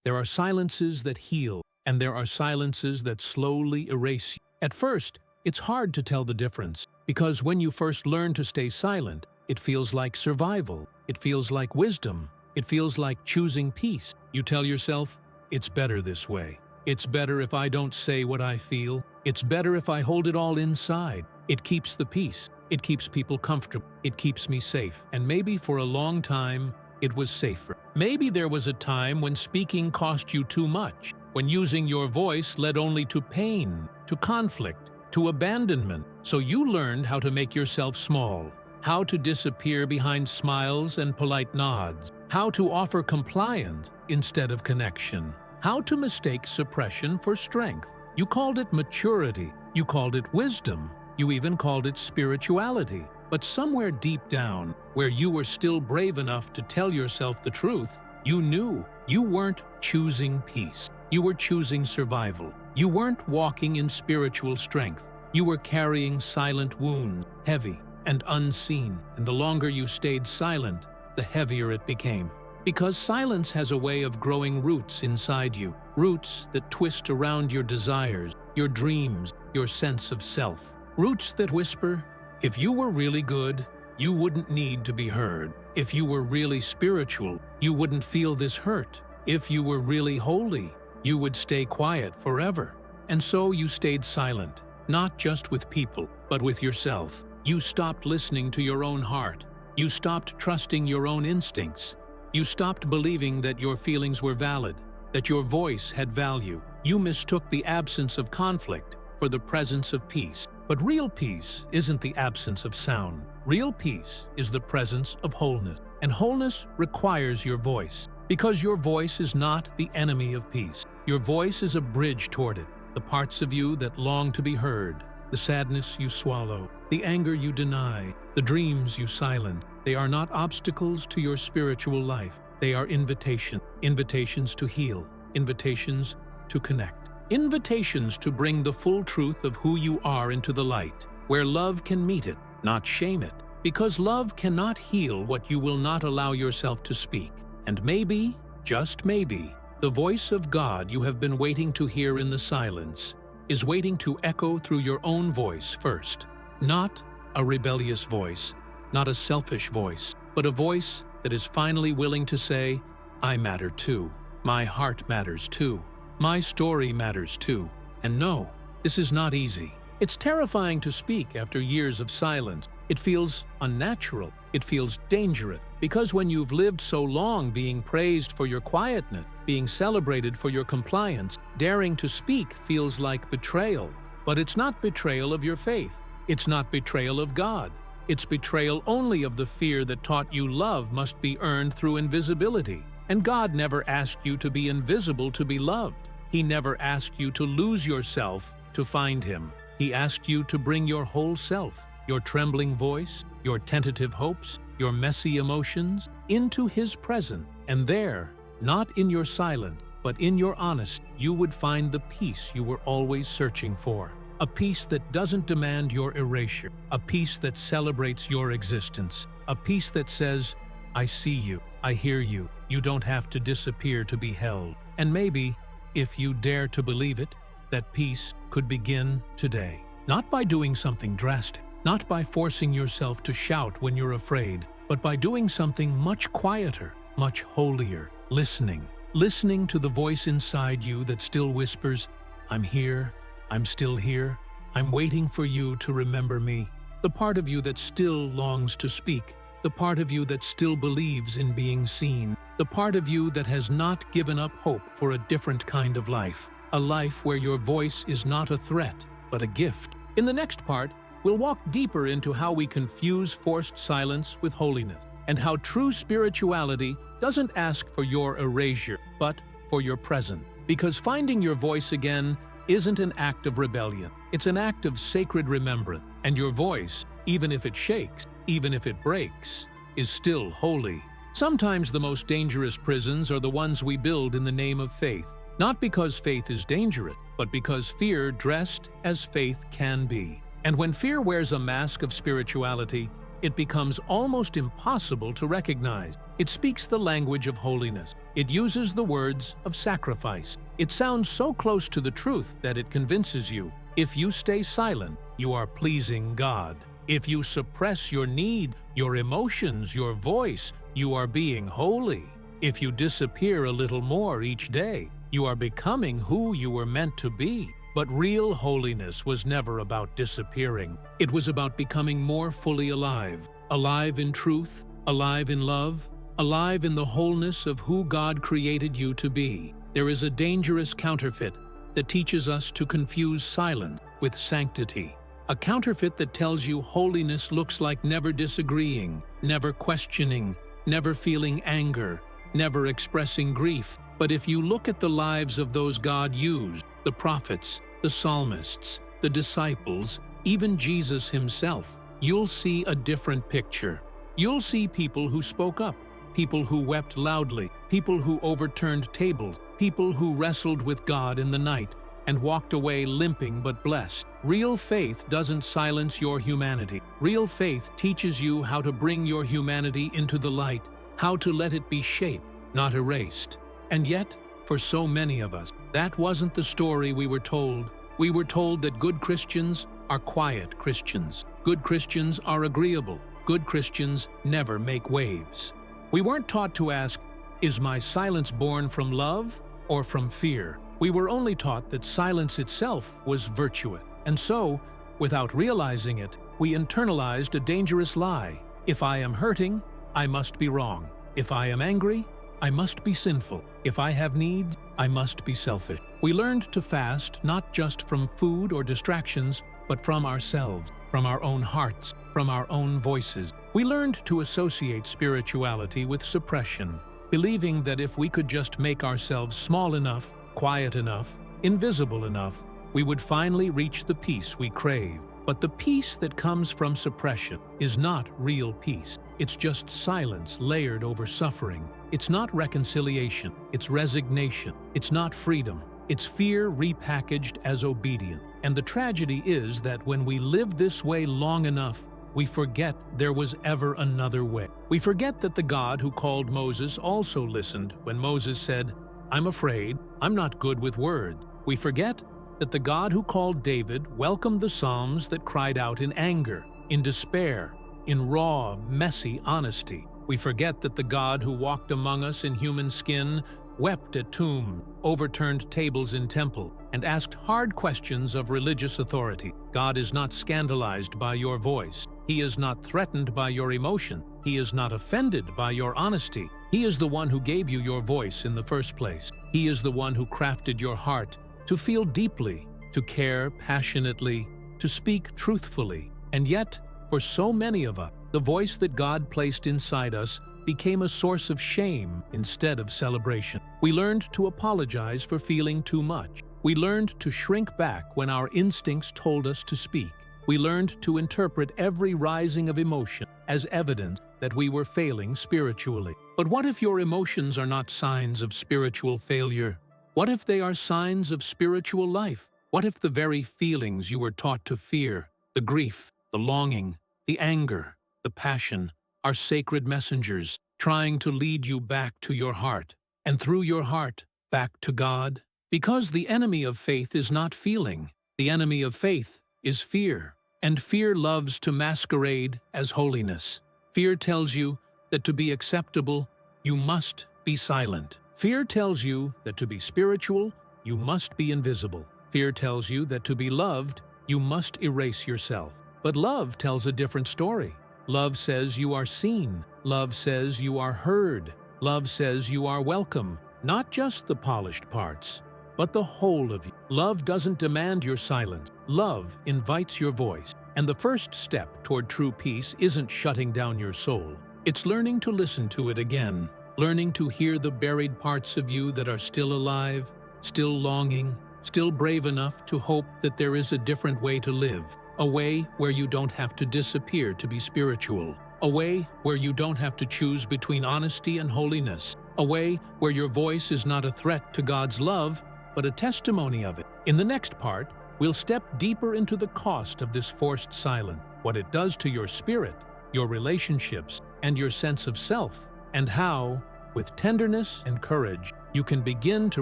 There are silences that heal, and there are silences that slowly erase you. At first, it's hard to tell the difference, because when you first learn to stay silent, it feels like survival, it feels like wisdom, it feels like choosing peace. You tell yourself, it's better this way. It's better if I don't say what I feel. It's better if I hold it all inside. It keeps the peace. It keeps people comfortable. It keeps me safe. And maybe for a long time, it was safer. Maybe there was a time when speaking cost you too much, when using your voice led only to pain, to conflict, to abandonment. So you learned how to make yourself small, how to disappear behind smiles and polite nods, how to offer compliance instead of connection, how to mistake suppression for strength. You called it maturity, you called it wisdom, you even called it spirituality. But somewhere deep down, where you were still brave enough to tell yourself the truth, you knew you weren't choosing peace. You were choosing survival. You weren't walking in spiritual strength. You were carrying silent wounds, heavy and unseen. And the longer you stayed silent, the heavier it became. Because silence has a way of growing roots inside you, roots that twist around your desires, your dreams, your sense of self. Roots that whisper, if you were really good, you wouldn't need to be heard. If you were really spiritual, you wouldn't feel this hurt. If you were really holy, you would stay quiet forever. And so you stayed silent, not just with people, but with yourself. You stopped listening to your own heart. You stopped trusting your own instincts. You stopped believing that your feelings were valid, that your voice had value. You mistook the absence of conflict for the presence of peace. But real peace isn't the absence of sound. Real peace is the presence of wholeness. And wholeness requires your voice, because your voice is not the enemy of peace. Your voice is a bridge toward it. The parts of you that long to be heard, the sadness you swallow, the anger you deny, the dreams you silence, they are not obstacles to your spiritual life. They are invitations to heal, invitations to connect. Invitations to bring the full truth of who you are into the light, where love can meet it, not shame it, because love cannot heal what you will not allow yourself to speak. And maybe, just maybe, the voice of God you have been waiting to hear in the silence is waiting to echo through your own voice first. Not a rebellious voice, not a selfish voice, but a voice that is finally willing to say, I matter too. My heart matters too. My story matters too. And no, this is not easy. It's terrifying to speak after years of silence. It feels unnatural. It feels dangerous. Because when you've lived so long being praised for your quietness, being celebrated for your compliance, daring to speak feels like betrayal. But it's not betrayal of your faith. It's not betrayal of God. It's betrayal only of the fear that taught you love must be earned through invisibility. And God never asked you to be invisible to be loved. He never asked you to lose yourself to find Him. He asked you to bring your whole self, your trembling voice, your tentative hopes, your messy emotions, into His presence. And there, not in your silence, but in your honest, you would find the peace you were always searching for. A peace that doesn't demand your erasure. A peace that celebrates your existence. A peace that says, I see you, I hear you. You don't have to disappear to be held. And maybe, if you dare to believe it, that peace could begin today. Not by doing something drastic, not by forcing yourself to shout when you're afraid, but by doing something much quieter, much holier, listening to the voice inside you that still whispers, I'm here, I'm still here, I'm waiting for you to remember me. The part of you that still longs to speak, the part of you that still believes in being seen, the part of you that has not given up hope for a different kind of life, a life where your voice is not a threat, but a gift. In the next part, we'll walk deeper into how we confuse forced silence with holiness, and how true spirituality doesn't ask for your erasure, but for your presence. Because finding your voice again isn't an act of rebellion, it's an act of sacred remembrance, and your voice, even if it shakes, even if it breaks, is still holy. Sometimes the most dangerous prisons are the ones we build in the name of faith, not because faith is dangerous, but because fear dressed as faith can be. And when fear wears a mask of spirituality, it becomes almost impossible to recognize. It speaks the language of holiness. It uses the words of sacrifice. It sounds so close to the truth that it convinces you. If you stay silent, you are pleasing God. If you suppress your need, your emotions, your voice, you are being holy. If you disappear a little more each day, you are becoming who you were meant to be. But real holiness was never about disappearing. It was about becoming more fully alive. Alive in truth, alive in love, alive in the wholeness of who God created you to be. There is a dangerous counterfeit that teaches us to confuse silence with sanctity. A counterfeit that tells you holiness looks like never disagreeing, never questioning, never feeling anger, never expressing grief. But if you look at the lives of those God used, the prophets, the psalmists, the disciples, even Jesus himself, you'll see a different picture. You'll see people who spoke up, people who wept loudly, people who overturned tables, people who wrestled with God in the night and walked away limping but blessed. Real faith doesn't silence your humanity. Real faith teaches you how to bring your humanity into the light, how to let it be shaped, not erased. And yet, for so many of us, that wasn't the story we were told. We were told that good Christians are quiet Christians. Good Christians are agreeable. Good Christians never make waves. We weren't taught to ask, is my silence born from love or from fear? We were only taught that silence itself was virtuous. And so, without realizing it, we internalized a dangerous lie. If I am hurting, I must be wrong. If I am angry, I must be sinful. If I have needs, I must be selfish. We learned to fast not just from food or distractions, but from ourselves, from our own hearts, from our own voices. We learned to associate spirituality with suppression, believing that if we could just make ourselves small enough, quiet enough, invisible enough, we would finally reach the peace we crave. But the peace that comes from suppression is not real peace. It's just silence layered over suffering. It's not reconciliation. It's resignation. It's not freedom. It's fear repackaged as obedience. And the tragedy is that when we live this way long enough, we forget there was ever another way. We forget that the God who called Moses also listened when Moses said, "I'm afraid, I'm not good with words." We forget that the God who called David welcomed the psalms that cried out in anger, in despair, in raw, messy honesty. We forget that the God who walked among us in human skin wept at tombs, overturned tables in temple, and asked hard questions of religious authority. God is not scandalized by your voice. He is not threatened by your emotion. He is not offended by your honesty. He is the one who gave you your voice in the first place. He is the one who crafted your heart to feel deeply, to care passionately, to speak truthfully. And yet, for so many of us, the voice that God placed inside us became a source of shame instead of celebration. We learned to apologize for feeling too much. We learned to shrink back when our instincts told us to speak. We learned to interpret every rising of emotion as evidence that we were failing spiritually. But what if your emotions are not signs of spiritual failure? What if they are signs of spiritual life? What if the very feelings you were taught to fear, the grief, the longing, the anger, the passion, are sacred messengers trying to lead you back to your heart, and through your heart, back to God? Because the enemy of faith is not feeling. The enemy of faith is fear. And fear loves to masquerade as holiness. Fear tells you that to be acceptable, you must be silent. Fear tells you that to be spiritual, you must be invisible. Fear tells you that to be loved, you must erase yourself. But love tells a different story. Love says you are seen. Love says you are heard. Love says you are welcome. Not just the polished parts, but the whole of you. Love doesn't demand your silence. Love invites your voice. And the first step toward true peace isn't shutting down your soul. It's learning to listen to it again, learning to hear the buried parts of you that are still alive, still longing, still brave enough to hope that there is a different way to live, a way where you don't have to disappear to be spiritual, a way where you don't have to choose between honesty and holiness, a way where your voice is not a threat to God's love, but a testimony of it. In the next part, we'll step deeper into the cost of this forced silence, what it does to your spirit, your relationships, and your sense of self, and how, With tenderness and courage, you can begin to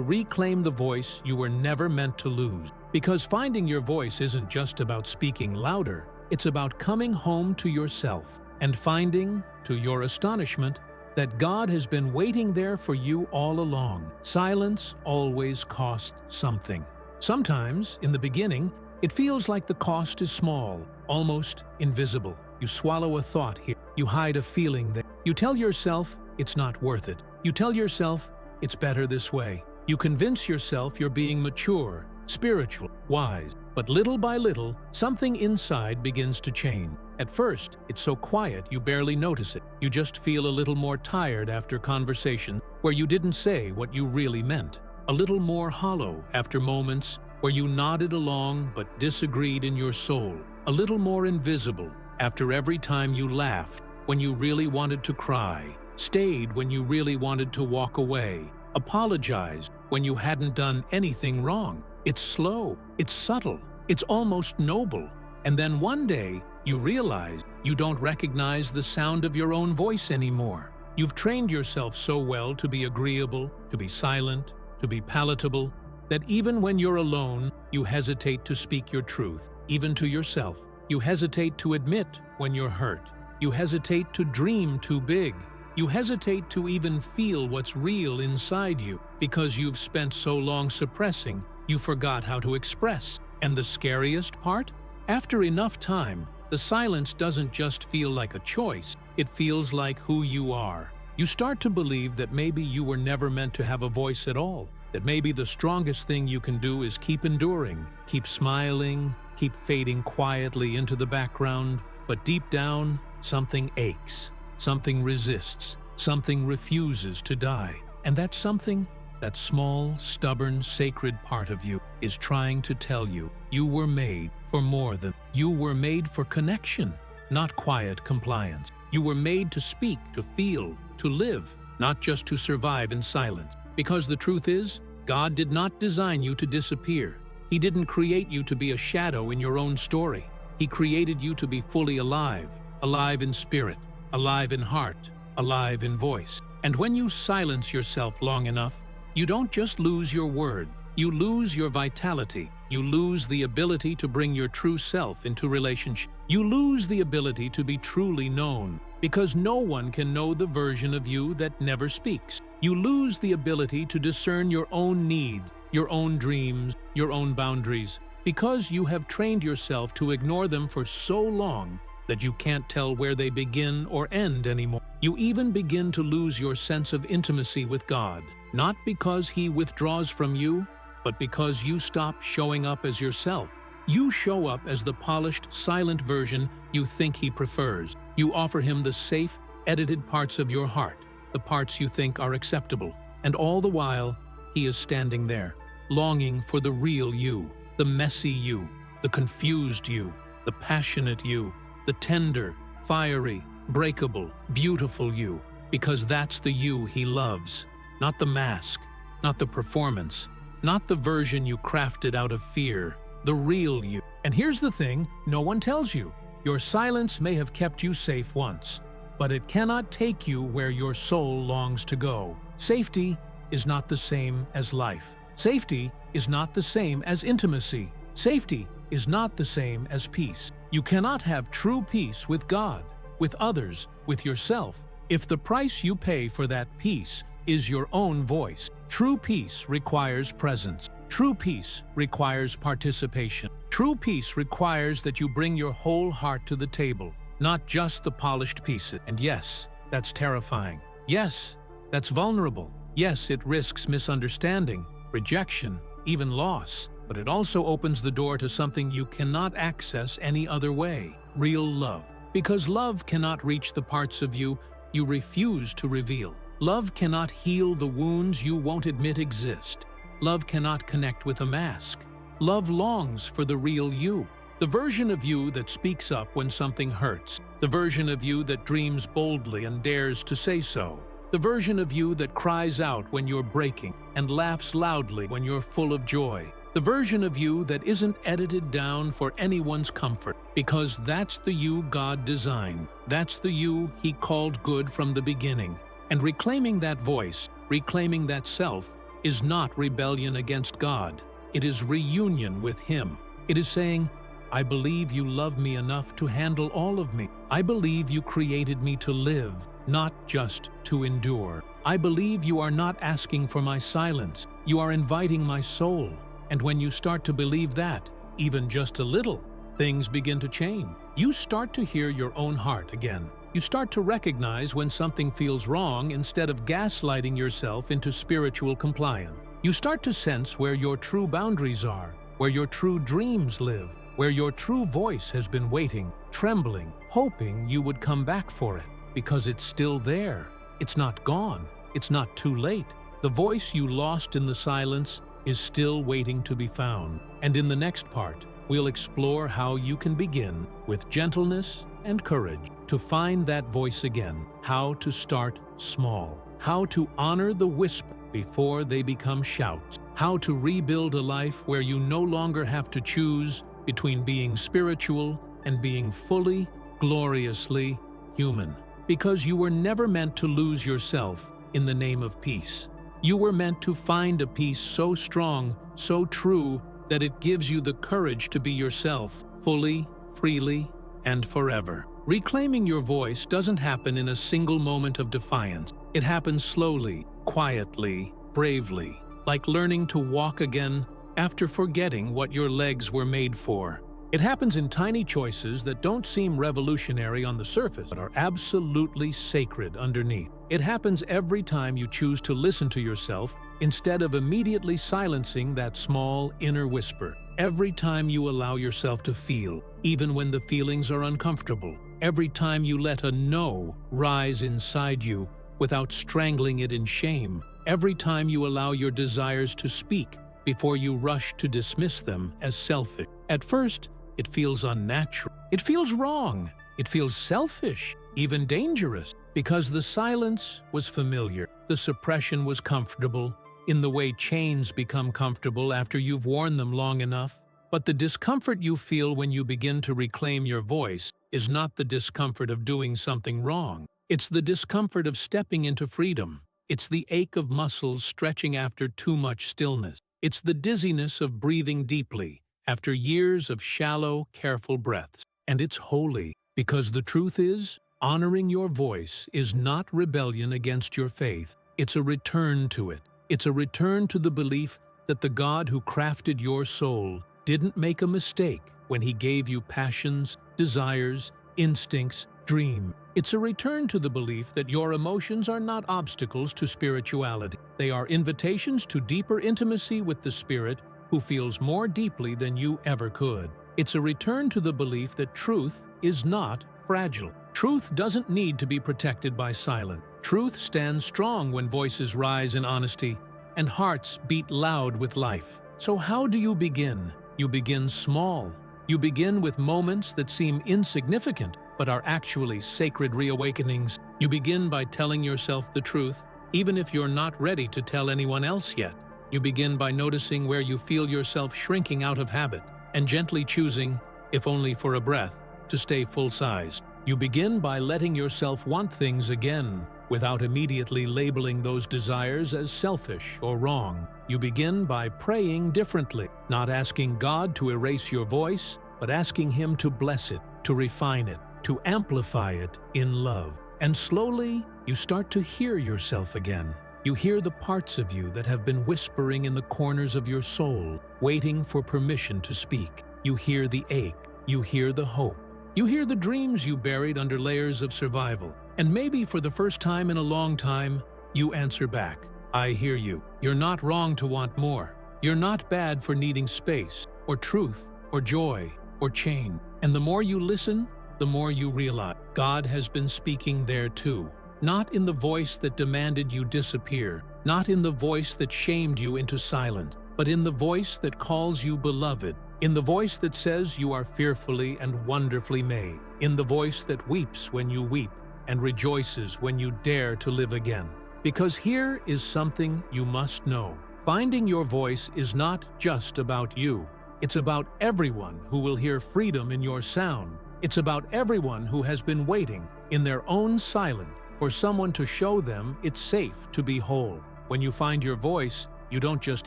reclaim the voice you were never meant to lose. Because finding your voice isn't just about speaking louder, it's about coming home to yourself and finding, to your astonishment, that God has been waiting there for you all along. Silence always costs something. Sometimes, in the beginning, it feels like the cost is small, almost invisible. You swallow a thought here. You hide a feeling there. You tell yourself it's not worth it. You tell yourself it's better this way. You convince yourself you're being mature, spiritual, wise. But little by little, something inside begins to change. At first, it's so quiet you barely notice it. You just feel a little more tired after conversation where you didn't say what you really meant. A little more hollow after moments where you nodded along but disagreed in your soul. A little more invisible after every time you laughed when you really wanted to cry, stayed when you really wanted to walk away, apologized when you hadn't done anything wrong. It's slow, it's subtle, it's almost noble. And then one day, you realize you don't recognize the sound of your own voice anymore. You've trained yourself so well to be agreeable, to be silent, to be palatable, that even when you're alone, you hesitate to speak your truth, even to yourself. You hesitate to admit when you're hurt. You hesitate to dream too big. You hesitate to even feel what's real inside you because you've spent so long suppressing, you forgot how to express. And the scariest part? After enough time, the silence doesn't just feel like a choice, it feels like who you are. You start to believe that maybe you were never meant to have a voice at all, that maybe the strongest thing you can do is keep enduring, keep smiling, keep fading quietly into the background. But deep down, something aches, something resists, something refuses to die. And that something, that small, stubborn, sacred part of you, is trying to tell you you were made for more than. You were made for connection, not quiet compliance. You were made to speak, to feel, to live, not just to survive in silence. Because the truth is, God did not design you to disappear. He didn't create you to be a shadow in your own story. He created you to be fully alive, alive in spirit, alive in heart, alive in voice. And when you silence yourself long enough, you don't just lose your word, you lose your vitality. You lose the ability to bring your true self into relationship. You lose the ability to be truly known, because no one can know the version of you that never speaks. You lose the ability to discern your own needs, your own dreams, your own boundaries, because you have trained yourself to ignore them for so long that you can't tell where they begin or end anymore. You even begin to lose your sense of intimacy with God, not because He withdraws from you, but because you stop showing up as yourself. You show up as the polished, silent version you think He prefers. You offer Him the safe, edited parts of your heart, the parts you think are acceptable. And all the while, He is standing there, longing for the real you, the messy you, the confused you, the passionate you, the tender, fiery, breakable, beautiful you, because that's the you He loves, not the mask, not the performance, not the version you crafted out of fear, the real you. And here's the thing no one tells you. Your silence may have kept you safe once, but it cannot take you where your soul longs to go. Safety is not the same as life. Safety is not the same as intimacy. Safety is not the same as peace. You cannot have true peace with God, with others, with yourself, if the price you pay for that peace is your own voice. True peace requires presence. True peace requires participation. True peace requires that you bring your whole heart to the table, not just the polished pieces. And yes, that's terrifying. Yes, that's vulnerable. Yes, it risks misunderstanding, rejection, even loss. But it also opens the door to something you cannot access any other way: real love. Because love cannot reach the parts of you you refuse to reveal. Love cannot heal the wounds you won't admit exist. Love cannot connect with a mask. Love longs for the real you. The version of you that speaks up when something hurts. The version of you that dreams boldly and dares to say so. The version of you that cries out when you're breaking and laughs loudly when you're full of joy. The version of you that isn't edited down for anyone's comfort, because that's the you God designed. That's the you He called good from the beginning. And reclaiming that voice, reclaiming that self, is not rebellion against God. It is reunion with Him. It is saying, I believe you love me enough to handle all of me. I believe you created me to live, not just to endure. I believe you are not asking for my silence. You are inviting my soul. And when you start to believe that, even just a little, things begin to change. You start to hear your own heart again. You start to recognize when something feels wrong instead of gaslighting yourself into spiritual compliance. You start to sense where your true boundaries are, where your true dreams live, where your true voice has been waiting, trembling, hoping you would come back for it, because it's still there. It's not gone. It's not too late. The voice you lost in the silence is still waiting to be found. And in the next part, we'll explore how you can begin, with gentleness and courage, to find that voice again, how to start small, how to honor the whisper before they become shouts, how to rebuild a life where you no longer have to choose between being spiritual and being fully, gloriously human. Because you were never meant to lose yourself in the name of peace. You were meant to find a peace so strong, so true, that it gives you the courage to be yourself, fully, freely, and forever. Reclaiming your voice doesn't happen in a single moment of defiance. It happens slowly, quietly, bravely, like learning to walk again after forgetting what your legs were made for. It happens in tiny choices that don't seem revolutionary on the surface, but are absolutely sacred underneath. It happens every time you choose to listen to yourself instead of immediately silencing that small inner whisper. Every time you allow yourself to feel, even when the feelings are uncomfortable. Every time you let a no rise inside you without strangling it in shame. Every time you allow your desires to speak before you rush to dismiss them as selfish. At first, it feels unnatural. It feels wrong. It feels selfish, even dangerous, because the silence was familiar. The suppression was comfortable, in the way chains become comfortable after you've worn them long enough. But the discomfort you feel when you begin to reclaim your voice is not the discomfort of doing something wrong. It's the discomfort of stepping into freedom. It's the ache of muscles stretching after too much stillness. It's the dizziness of breathing deeply after years of shallow, careful breaths. And it's holy, because the truth is, honoring your voice is not rebellion against your faith. It's a return to it. It's a return to the belief that the God who crafted your soul didn't make a mistake when He gave you passions, desires, instincts, dream. It's a return to the belief that your emotions are not obstacles to spirituality. They are invitations to deeper intimacy with the Spirit who feels more deeply than you ever could. It's a return to the belief that truth is not fragile. Truth doesn't need to be protected by silence. Truth stands strong when voices rise in honesty and hearts beat loud with life. So how do you begin? You begin small. You begin with moments that seem insignificant, but are actually sacred reawakenings. You begin by telling yourself the truth, even if you're not ready to tell anyone else yet. You begin by noticing where you feel yourself shrinking out of habit, and gently choosing, if only for a breath, to stay full-sized. You begin by letting yourself want things again, without immediately labeling those desires as selfish or wrong. You begin by praying differently, not asking God to erase your voice, but asking Him to bless it, to refine it, to amplify it in love. And slowly, you start to hear yourself again. You hear the parts of you that have been whispering in the corners of your soul, waiting for permission to speak. You hear the ache. You hear the hope. You hear the dreams you buried under layers of survival. And maybe for the first time in a long time, you answer back, I hear you. You're not wrong to want more. You're not bad for needing space, or truth, or joy, or change. And the more you listen, the more you realize God has been speaking there too. Not in the voice that demanded you disappear, not in the voice that shamed you into silence, but in the voice that calls you beloved, in the voice that says you are fearfully and wonderfully made, in the voice that weeps when you weep and rejoices when you dare to live again. Because here is something you must know. Finding your voice is not just about you. It's about everyone who will hear freedom in your sound. It's about everyone who has been waiting in their own silence for someone to show them it's safe to be whole. When you find your voice, you don't just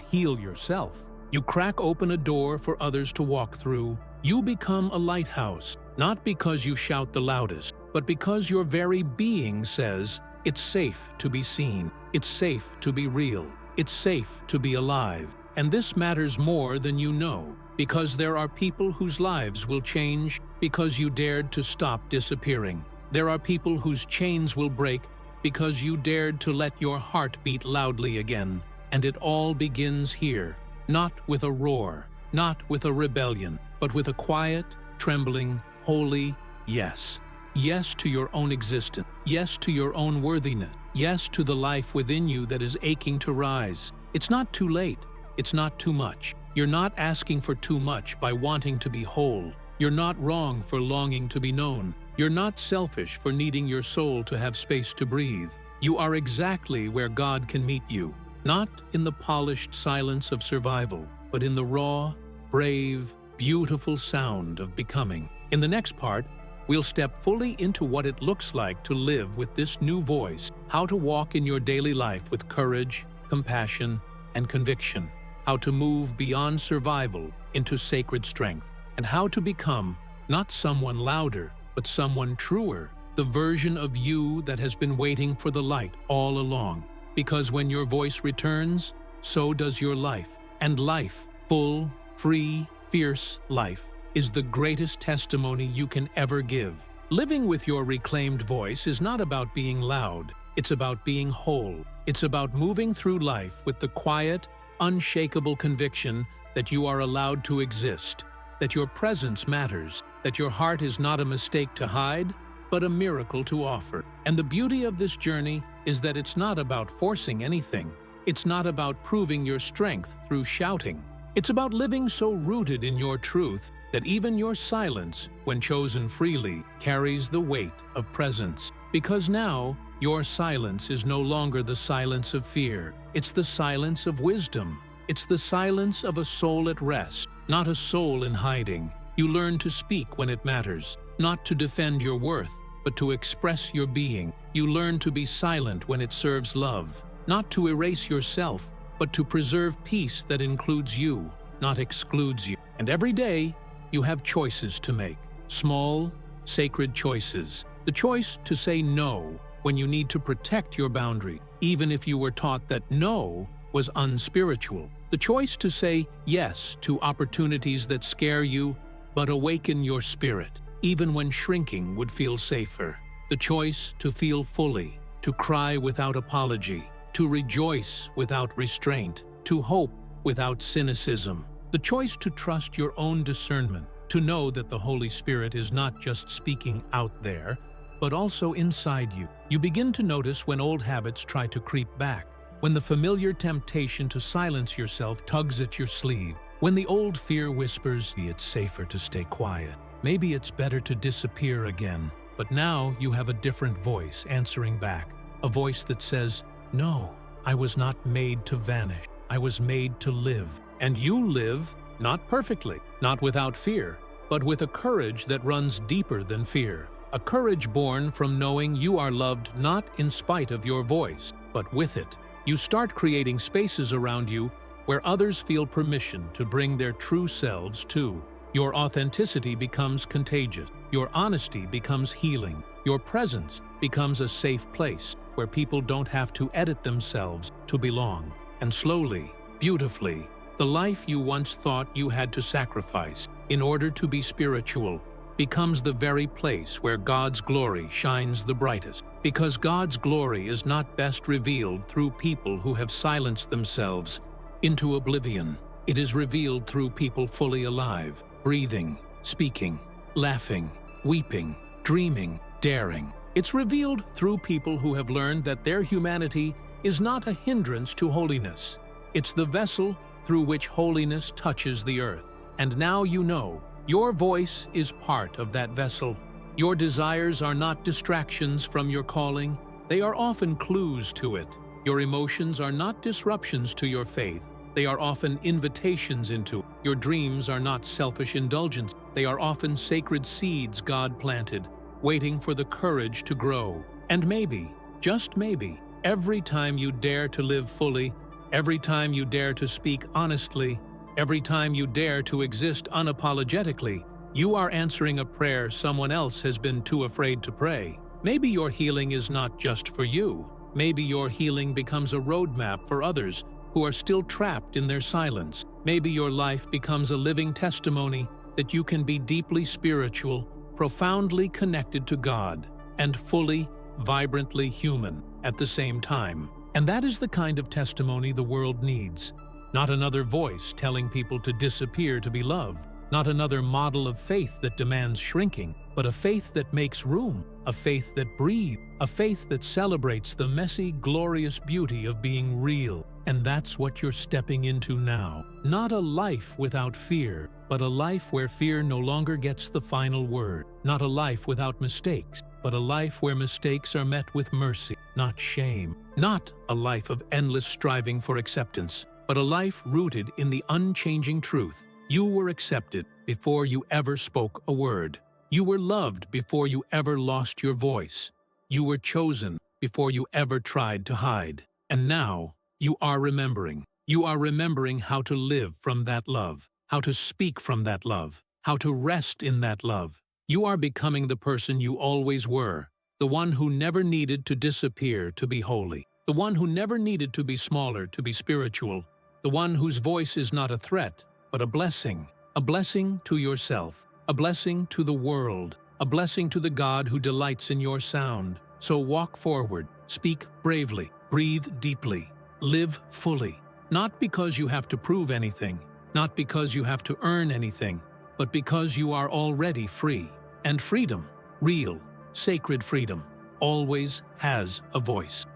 heal yourself. You crack open a door for others to walk through. You become a lighthouse, not because you shout the loudest, but because your very being says, it's safe to be seen, it's safe to be real, it's safe to be alive. And this matters more than you know, because there are people whose lives will change because you dared to stop disappearing. There are people whose chains will break because you dared to let your heart beat loudly again. And it all begins here, not with a roar, not with a rebellion, but with a quiet, trembling, holy yes. Yes to your own existence. Yes to your own worthiness. Yes to the life within you that is aching to rise. It's not too late. It's not too much. You're not asking for too much by wanting to be whole. You're not wrong for longing to be known. You're not selfish for needing your soul to have space to breathe. You are exactly where God can meet you, not in the polished silence of survival, but in the raw, brave, beautiful sound of becoming. In the next part, we'll step fully into what it looks like to live with this new voice, how to walk in your daily life with courage, compassion, and conviction, how to move beyond survival into sacred strength, and how to become not someone louder, but someone truer, the version of you that has been waiting for the light all along. Because when your voice returns, so does your life. And life, full, free, fierce life, is the greatest testimony you can ever give. Living with your reclaimed voice is not about being loud. It's about being whole. It's about moving through life with the quiet, unshakable conviction that you are allowed to exist, that your presence matters, that your heart is not a mistake to hide, but a miracle to offer. And the beauty of this journey is that it's not about forcing anything. It's not about proving your strength through shouting. It's about living so rooted in your truth that even your silence, when chosen freely, carries the weight of presence. Because now, your silence is no longer the silence of fear. It's the silence of wisdom. It's the silence of a soul at rest, not a soul in hiding. You learn to speak when it matters, not to defend your worth, but to express your being. You learn to be silent when it serves love, not to erase yourself, but to preserve peace that includes you, not excludes you. And every day, you have choices to make. Small, sacred choices. The choice to say no when you need to protect your boundary, even if you were taught that no was unspiritual. The choice to say yes to opportunities that scare you but awaken your spirit, even when shrinking would feel safer. The choice to feel fully, to cry without apology, to rejoice without restraint, to hope without cynicism. The choice to trust your own discernment, to know that the Holy Spirit is not just speaking out there, but also inside you. You begin to notice when old habits try to creep back, when the familiar temptation to silence yourself tugs at your sleeve, when the old fear whispers, it's safer to stay quiet. Maybe it's better to disappear again. But now you have a different voice answering back, a voice that says, no, I was not made to vanish. I was made to live. And you live, not perfectly, not without fear, but with a courage that runs deeper than fear. A courage born from knowing you are loved not in spite of your voice, but with it. You start creating spaces around you where others feel permission to bring their true selves too. Your authenticity becomes contagious. Your honesty becomes healing. Your presence becomes a safe place where people don't have to edit themselves to belong. And slowly, beautifully, the life you once thought you had to sacrifice in order to be spiritual becomes the very place where God's glory shines the brightest. Because God's glory is not best revealed through people who have silenced themselves into oblivion. It is revealed through people fully alive, breathing, speaking, laughing, weeping, dreaming, daring. It's revealed through people who have learned that their humanity is not a hindrance to holiness. It's the vessel through which holiness touches the earth. And now you know, your voice is part of that vessel. Your desires are not distractions from your calling. They are often clues to it. Your emotions are not disruptions to your faith. They are often invitations into it. Your dreams are not selfish indulgence. They are often sacred seeds God planted, waiting for the courage to grow. And maybe, just maybe, every time you dare to live fully, every time you dare to speak honestly, every time you dare to exist unapologetically, you are answering a prayer someone else has been too afraid to pray. Maybe your healing is not just for you. Maybe your healing becomes a roadmap for others who are still trapped in their silence. Maybe your life becomes a living testimony that you can be deeply spiritual, profoundly connected to God, and fully, vibrantly human at the same time. And that is the kind of testimony the world needs. Not another voice telling people to disappear to be loved. Not another model of faith that demands shrinking, but a faith that makes room, a faith that breathes, a faith that celebrates the messy, glorious beauty of being real. And that's what you're stepping into now. Not a life without fear, but a life where fear no longer gets the final word. Not a life without mistakes, but a life where mistakes are met with mercy, not shame. Not a life of endless striving for acceptance, but a life rooted in the unchanging truth. You were accepted before you ever spoke a word. You were loved before you ever lost your voice. You were chosen before you ever tried to hide. And now, you are remembering. You are remembering how to live from that love, how to speak from that love, how to rest in that love. You are becoming the person you always were, the one who never needed to disappear to be holy, the one who never needed to be smaller to be spiritual, the one whose voice is not a threat, but a blessing to yourself, a blessing to the world, a blessing to the God who delights in your sound. So walk forward, speak bravely, breathe deeply, live fully, not because you have to prove anything, not because you have to earn anything, but because you are already free. And freedom, real, sacred freedom, always has a voice.